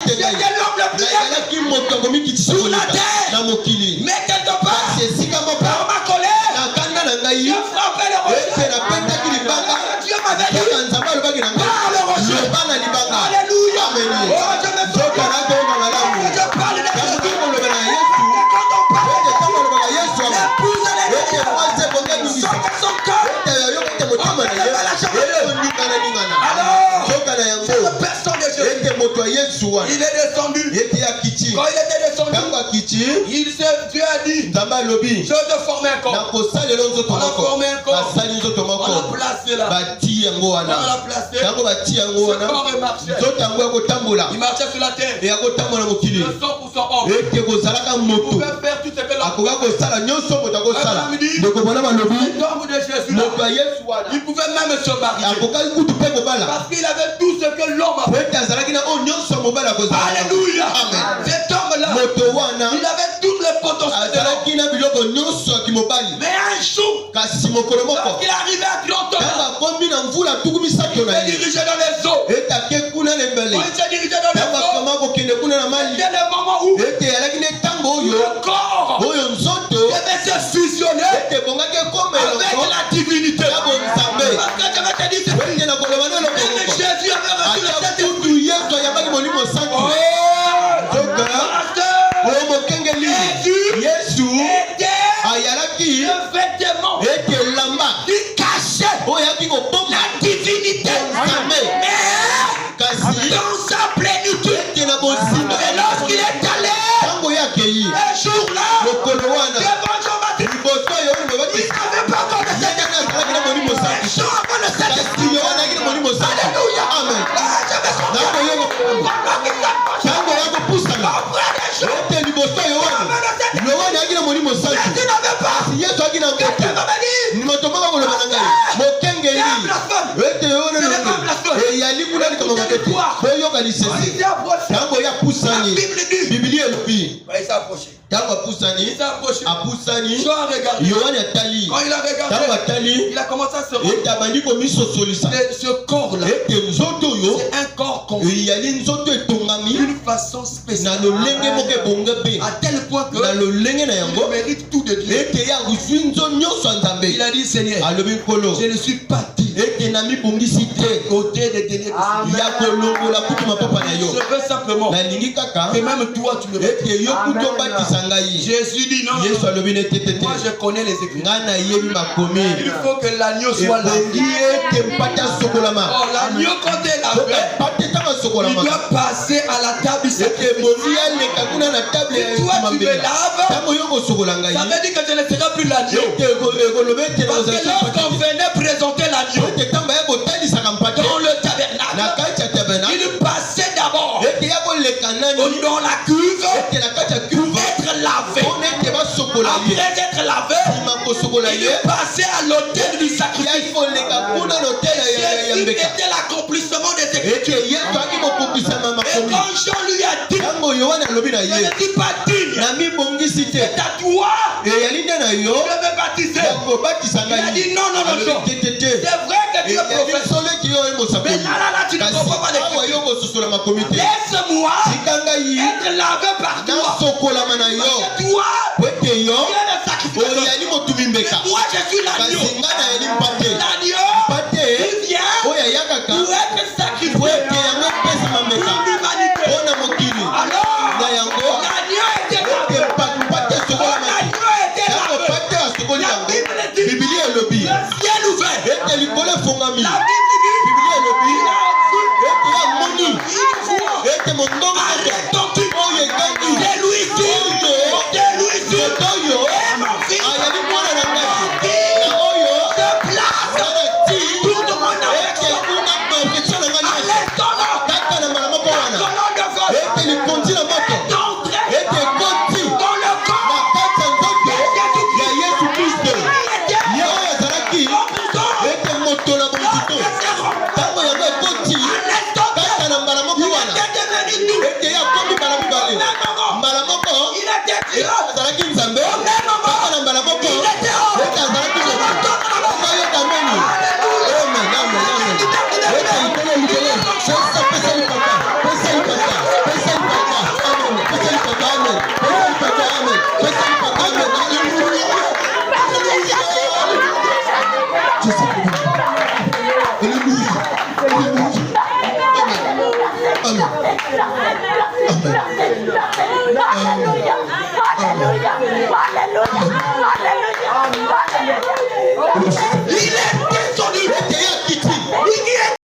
J'étais l'homme le plus aimé sur la terre. Mais quelque part, par ma colère, je frappais le rocher. Dieu m'avait dit, par le rocher. Alléluia. Oh, je me sens bien. Je parle de Jésus. Et quand on parle de Jésus, l'épouse de l'église sort de son corps. On ne peut pas la changer. Alors, c'est le personne de Jésus. Il est descendu. Quand il était descendu, Dieu a dit, je te former un corps. On a formé un corps. On l'a placé là. On l'a placé. Ce corps est marché. Il marchait sur la terre. Le 100% homme. Il pouvait faire tout ce que l'homme pouvait. L'homme de Jésus, il pouvait même se marier. Parce qu'il avait tout ce que l'homme avait. Alléluia. Cet homme-là, il avait toutes les potentialités. Mais un jour, lorsqu'il arrivait à 30 ans, il s'est dirigé dans les eaux. Quand il s'est dirigé dans les eaux, c'était le moment où le corps devait se fusionner avec la divinité. Parce que je vais te dire, même Jésus avait reçu le Saint-Esprit. Jésus était le vêtement qui cachait la divinité. Dans sa plénitude. Et lorsqu'il est allé un jour là devant Jean-Baptiste, il n'avait pas encore de Saint-Esprit. Un jour avant le Saint-Esprit. Alléluia. Amen. Il s'est approché. Jean a regardé. Quand il a regardé, il a commencé à se rendre. Ce corps-là, c'est un corps conçu d'une façon spéciale. À tel point que il mérite tout de Dieu. Il a dit, Seigneur, je ne suis pas digne côté des délais. Je veux simplement que même toi tu me retrouves. Jésus dit non. Moi je connais les Écritures. Il faut que l'agneau soit lavé. Oh, l'agneau quand il est lavé, il doit passer à la table. Si toi tu me laves, ça veut dire que je ne serai plus l'agneau. Parce que lorsqu'on venait présenter l'agneau dans le tabernacle, il passait d'abord dans la cuve pour être lavé. Après être lavé, il passait à l'autel du sacrifice. Jésus était l'accomplissement des Écritures. Et quand Jean lui a dit, je ne suis pas digne, c'est à toi de me baptiser. Il a dit non. C'est vrai que tu es prophète. Mais là, tu ne comprends pas les Écritures. Laisse-moi être lavé par toi. Parce que toi, tu es le sacrificateur. Mais moi, je suis l'agneau. L'agneau, il vient pour être sacrifié pour l'humanité. Alors, l'agneau était lavé. La Bible dit, le ciel ouvert. La Bible dit, il a vu une voix. Arrête-toi. C'est Louis-Philippe. Alléluia. Alléluia. Amen. Amen. Amen. Alléluia. Alléluia. Alléluia.